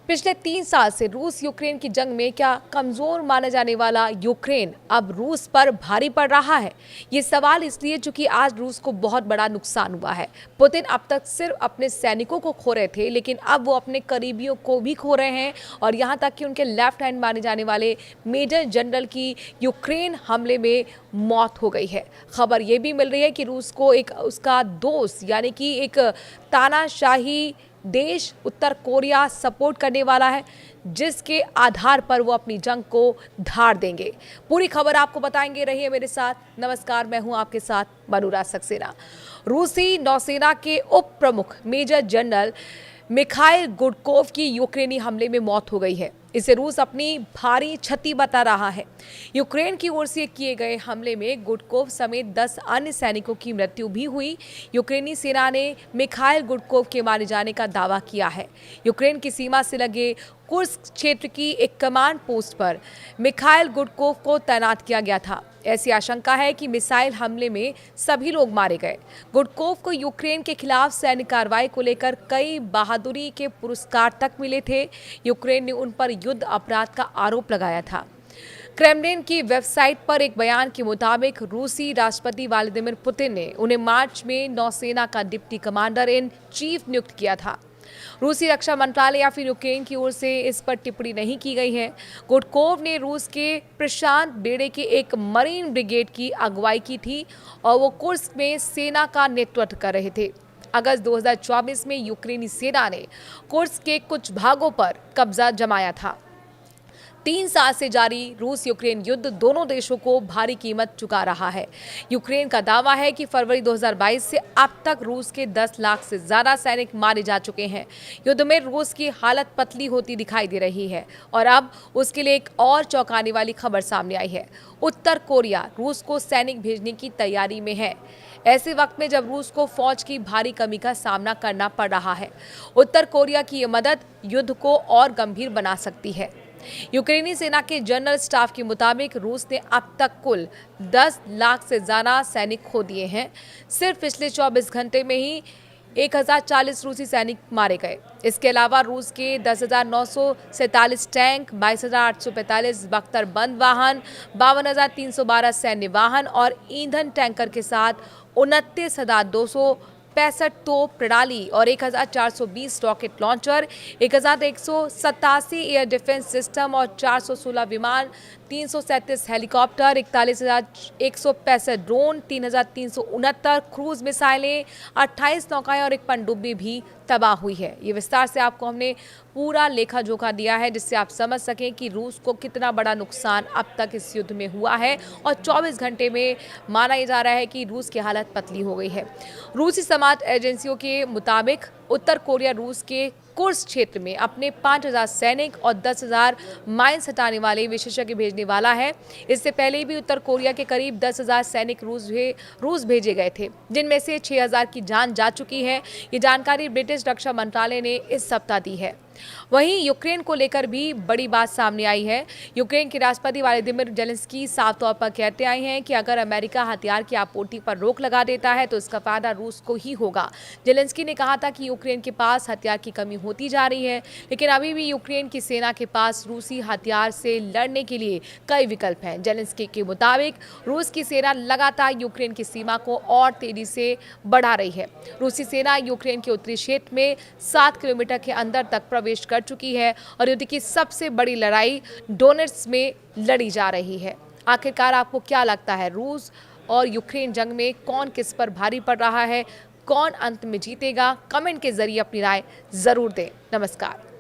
पिछले 3 साल से रूस यूक्रेन की जंग में क्या कमजोर माना जाने वाला यूक्रेन अब रूस पर भारी पड़ रहा है? ये सवाल इसलिए क्योंकि आज रूस को बहुत बड़ा नुकसान हुआ है। पुतिन अब तक सिर्फ अपने सैनिकों को खो रहे थे, लेकिन अब वो अपने करीबियों को भी खो रहे हैं और यहाँ तक कि उनके लेफ्ट हैंड माने जाने वाले मेजर जनरल की यूक्रेन हमले में मौत हो गई है। खबर ये भी मिल रही है कि रूस को एक उसका दोस्त यानी कि एक तानाशाही देश उत्तर कोरिया सपोर्ट करने वाला है, जिसके आधार पर वो अपनी जंग को धार देंगे। पूरी खबर आपको बताएंगे, रहिए मेरे साथ। नमस्कार, मैं हूं आपके साथ मनुरा सक्सेना। रूसी नौसेना के उप प्रमुख मेजर जनरल मिखाइल गुडकोव की यूक्रेनी हमले में मौत हो गई है। इसे रूस अपनी भारी क्षति बता रहा है। यूक्रेन की ओर से किए गए हमले में गुडकोव समेत 10 अन्य सैनिकों की मृत्यु भी हुई। यूक्रेनी सेना ने मिखाइल गुडकोव के मारे जाने का दावा किया है। यूक्रेन की सीमा से लगे कुर्स्क क्षेत्र की एक कमांड पोस्ट पर मिखाइल गुडकोव को तैनात किया गया था। ऐसी आशंका है कि मिसाइल हमले में सभी लोग मारे गए। गुडकोव को यूक्रेन के खिलाफ सैन्य कार्रवाई को लेकर कई बहादुरी के पुरस्कार तक मिले थे। यूक्रेन ने उन पर युद्ध अपराध का आरोप लगाया था। क्रेमलिन की वेबसाइट पर एक बयान के मुताबिक रूसी राष्ट्रपति व्लादिमीर पुतिन ने उन्हें मार्च में नौसेना का डिप्टी कमांडर इन चीफ नियुक्त किया था। रूसी रक्षा मंत्रालय या फिर यूक्रेन की ओर से इस पर टिप्पणी नहीं की गई है। गुडकोव ने रूस के प्रशांत बेड़े के एक मरीन ब्रिगेड की अगुवाई की थी और वो कुर्स्क में सेना का नेतृत्व कर रहे थे। अगस्त 2024 में यूक्रेनी सेना ने कुर्स्क के कुछ भागों पर कब्जा जमाया था। 3 साल से जारी रूस यूक्रेन युद्ध दोनों देशों को भारी कीमत चुका रहा है। यूक्रेन का दावा है कि फरवरी 2022 से अब तक रूस के 10 लाख से ज्यादा सैनिक मारे जा चुके हैं। युद्ध में रूस की हालत पतली होती दिखाई दे रही है और अब उसके लिए एक और चौंकाने वाली खबर सामने आई है। उत्तर कोरिया रूस को सैनिक भेजने की तैयारी में है। ऐसे वक्त में जब रूस को फौज की भारी कमी का सामना करना पड़ रहा है, उत्तर कोरिया की ये मदद युद्ध को और गंभीर बना सकती है। यूक्रेनी सेना के जनरल स्टाफ के मुताबिक रूस ने अब तक कुल 10 लाख से ज्यादा सैनिक खो दिए हैं। सिर्फ पिछले 24 घंटे में ही 1040 रूसी सैनिक मारे गए। इसके अलावा रूस के 10,947 टैंक, 22,845 बख्तर बंद वाहन, 52,312 सैन्य वाहन और ईंधन टैंकर के साथ 29,265 तोप प्रणाली और 1,420 rocket launcher, 1,187 air defence system और 416 विमान, 337 हेलीकॉप्टर, 41,165 ड्रोन, 3,369 क्रूज मिसाइलें, 28 नौकाएं और एक पनडुब्बी भी तबाह हुई है। ये विस्तार से आपको हमने पूरा लेखा जोखा दिया है, जिससे आप समझ सकें कि रूस को कितना बड़ा नुकसान अब तक इस युद्ध में हुआ है और 24 घंटे में माना जा रहा है कि रूस की हालत पतली हो गई है। रूसी समाचार एजेंसियों के मुताबिक उत्तर कोरिया रूस के कुर्स्क क्षेत्र में अपने 5,000 सैनिक और 10,000 माइंस हटाने वाले विशेषज्ञ भेजने वाला है। इससे पहले भी उत्तर कोरिया के करीब 10,000 सैनिक रूस भेजे गए थे, जिनमें से 6,000 की जान जा चुकी है। ये जानकारी ब्रिटिश रक्षा मंत्रालय ने इस सप्ताह दी है। वहीं यूक्रेन को लेकर भी बड़ी बात सामने आई है। यूक्रेन के राष्ट्रपति व्लादिमीर जेलेंस्की साफ तौर पर कहते आए हैं कि अगर अमेरिका हथियार की आपूर्ति पर रोक लगा देता है तो इसका फायदा रूस को ही होगा। जेलेंस्की ने कहा था कि यूक्रेन के पास हथियार की कमी होती जा रही है, लेकिन अभी भी यूक्रेन की सेना के पास रूसी हथियार से लड़ने के लिए कई विकल्प हैं। जेलेंस्की के मुताबिक रूस की सेना लगातार यूक्रेन की सीमा को और तेजी से बढ़ा रही है। रूसी सेना यूक्रेन के उत्तरी क्षेत्र में 7 किलोमीटर के अंदर तक प्रवेश कर चुकी है और युद्ध की सबसे बड़ी लड़ाई डोनेट्स्क में लड़ी जा रही है। आखिरकार आपको क्या लगता है, रूस और यूक्रेन जंग में कौन किस पर भारी पड़ रहा है? कौन अंत में जीतेगा? कमेंट के जरिए अपनी राय जरूर दें। नमस्कार।